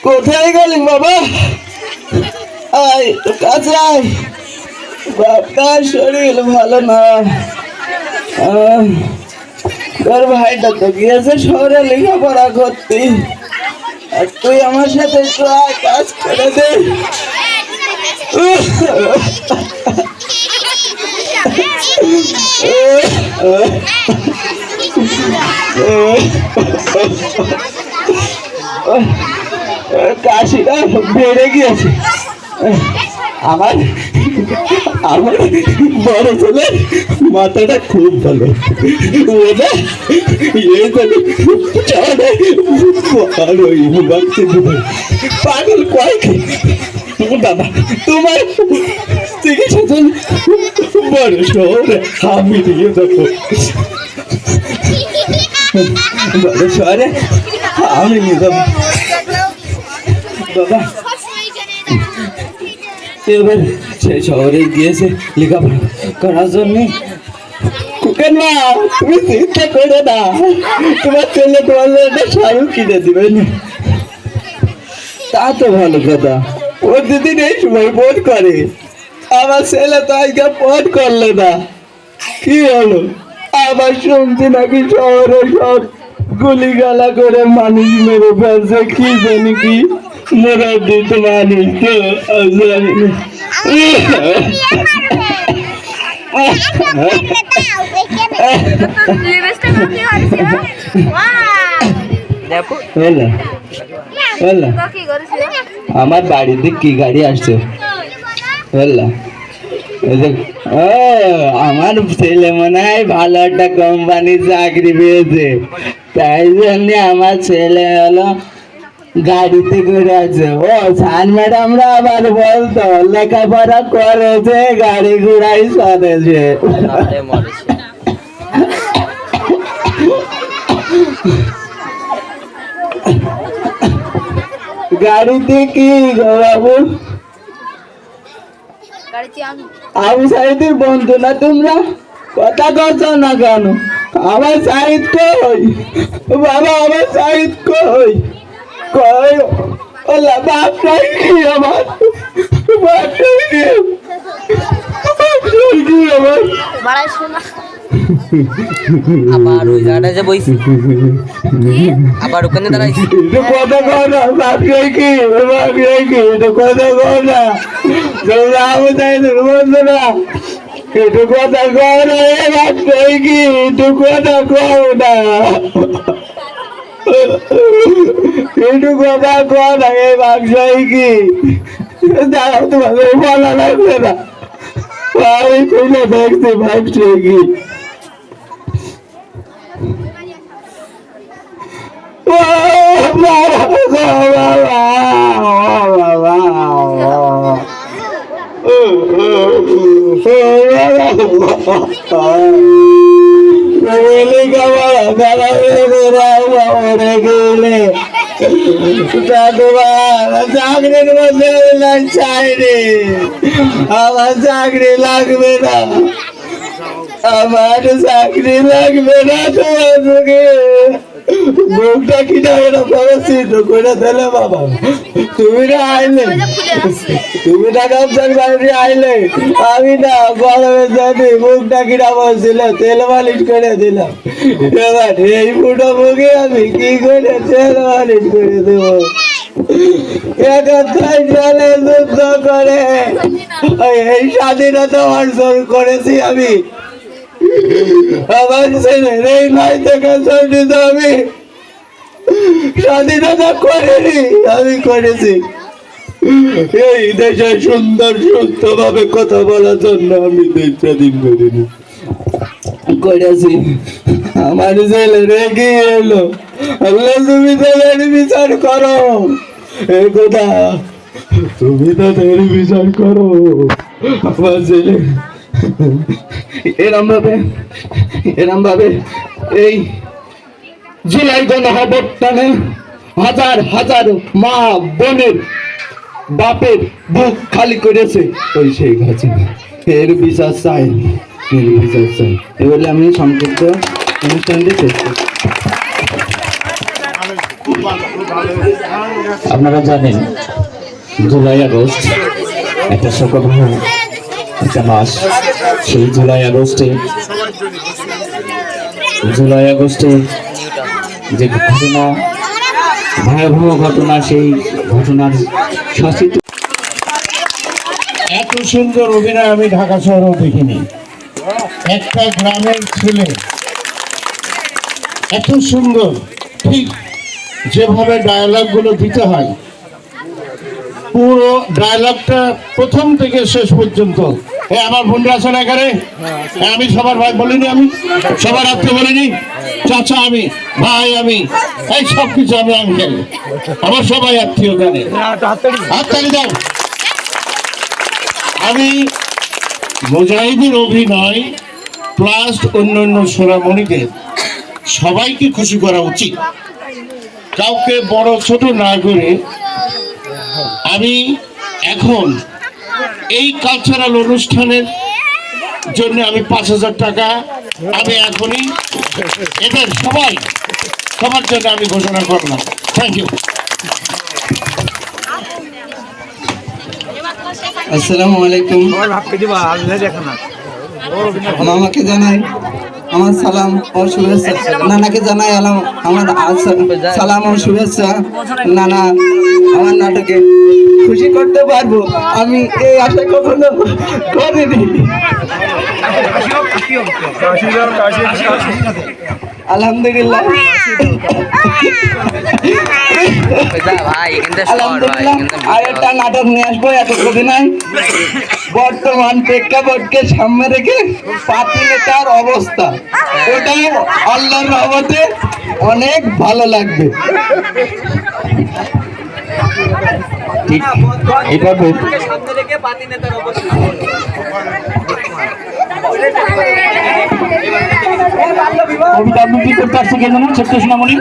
কোথায় গেলি বাবা? আয় তো কাছে আয়। বাবার শরীর ভালো না। তোর ভাইটা তো গিয়েছে শহরে লেখাপড়া করতে, আর তুই আমার সাথে একটু আয়, কাজ করে দে। কাশিটা বেড়ে গিয়েছে। আমার আমার বড় ছেলের মাথাটা খুব ভালো। ওটা পাগল কয়েক বাবা, তোমার চিকিৎসা জন্য বড় শহরে আমি নিয়ে যাবো। বড় শহরে আমি নিয়ে যাবো বাবা। এবার সে শহরে গিয়েছে লেখাপড়া করার জন্য। না তুমি চিন্তা করে না, তোমার ছেলে তোমার একটা শাড়ি কিনে দিবে না। তা তো ভালো কথা, ও দিদিন এই সময় ফোন করে, আমার ছেলে তো আজকে ফোন করলে না। কি হলো? আবার শুনছি নাকি শহরে সব গুলি গালা করে মানুষ মেরে ফেলছে, কি জানি কি মরার দিত মানুষ তো জানি না। আমার বাড়িতে কি গাড়ি আসছে? আমার ছেলে মনে হয় ভালো একটা কোম্পানি চাকরি পেয়েছে, তাই জন্য আমার ছেলে হলো গাড়িতে করে আছে। ও সান ম্যাডামরা আবার বলতো লেখাপড়া করেছে, গাড়ি ঘোড়াই চলেছে। গাড়িতে কি গো বাবু? আবু সাইদের বন্ধু না তোমরা? কথা করছো না কেন? আমার সাইদ কই বাবা? আমার সাইদ কই? কই ওলা বাপটাই কি আমার? বাপটাই কি আমার? আবার ওই জায়গাটা যে বইছি, আবার ওখানে দাঁড়াইছি। কথা কর না, বাপটাই কি? বাপটাই কি? কথা কর না, তোমরা আবু সাইদের বন্ধু না? একটু কথা কর না, বাপটাই কি? একটু কথা কর না, একটু কথা কর না, এই বাপটাই কি? দাঁড়াও, তোমাদের বলা লাগবে না, আমি খুলে দেখছি বাপটাই কি। চাকরির মধ্যে চাইনি, আমার চাকরি লাগবে না, আমার চাকরি লাগবে না। তোমাকে মুখটা কিনা সিদ্ধ করে দিলে বাবা। তুমি না আইলে, তুমি না গামছার বাড়ি আইলে, আমি না গরমের জন্য মুখটা কিনা বলছিল, তেল মালিশ করে দিলাম। এবার এই ফুটো মুখে আমি কি করে তেল মালিশ করে দেবো? জলে যুদ্ধ করে এই স্বাধীনতা অর্জন করেছি আমি। আমার ছেলের এই ভাই থেকে সন্ধিত আমি স্বাধীনতা করিনি, আমি করেছি। এই দেশে সুন্দর সুস্থ ভাবে কথা বলার জন্য আমি দেশ স্বাধীন করিনি, করেছি। আমার ছেলে রেগে এলো, আল্লাহ তুমি ছেলের বিচার করো, এই কথা তুমি তাদের বিচার করো। আমার ছেলে এরম ভাবে এই জুলাই গণঅভ্যুত্থানে হাজার হাজার মা বোনের বাপের বুক খালি করেছে ওই শেখ হাসিনা। এর বিচার চাই, এর বিচার চাই। এই বলে আমি সংক্ষিপ্ত অনুষ্ঠানটি শেষ করছি। আপনারা জানেন জুলাই আগস্ট একটা শোকবহ একটা মাস। সেই জুলাই আগস্টে যে ঘটনা, ভয়াবহ ঘটনা, সেই ঘটনার শাসিত এত সুন্দর অভিনয় আমি ঢাকা শহরেও দেখিনি। একটা গ্রামের ছেলে এত সুন্দর, ঠিক যেভাবে ডায়ালগগুলো দিতে হয়, পুরো ডায়ালগটা প্রথম থেকে শেষ পর্যন্ত। আমার বন্ধু আছে না এখানে? আমি সবার ভাই বলিনি, আমি সবার আত্মীয় বলিনি, চাচা আমি, ভাই আমি, এই সব কিছু আমি আঙ্কেল, আমার সবাই আত্মীয় জানে। হাততালি দাও। আমি মুজাহিদের অভিনয় প্লাস অন্যান্য সোনামণিদের সবাইকে খুশি করা উচিত, কাউকে বড় ছোট না করে। আমি এখন এই কালচারাল অনুষ্ঠানের জন্য আমি 5,000 টাকা আমি এখনই এদের সবার জন্য আমি ঘোষণা করলাম। Thank you. আসসালামু আলাইকুম। মামাকে জানাই আমার সালাম ও শুভেচ্ছা, নানাকে জানাই আমার সালাম ও শুভেচ্ছা। নানা আমার নাটকে খুশি করতে পারবো, আমি এই আশা কখনো করিনি। আলহামদুলিল্লাহ, আলহামদুলিল্লাহ আর একটা নাটক নিয়ে আসবো এতদিন নাই। বর্তমান প্রেক্ষাপটকে সামনে রেখে পাতি নেতার অবস্থা, ওটা আল্লাহর রহমতে অনেক ভালো লাগবে। ঠিক এইভাবে কবিতা আবৃত্তি করতে আসছে কেন ছোট্ট সোনামণি?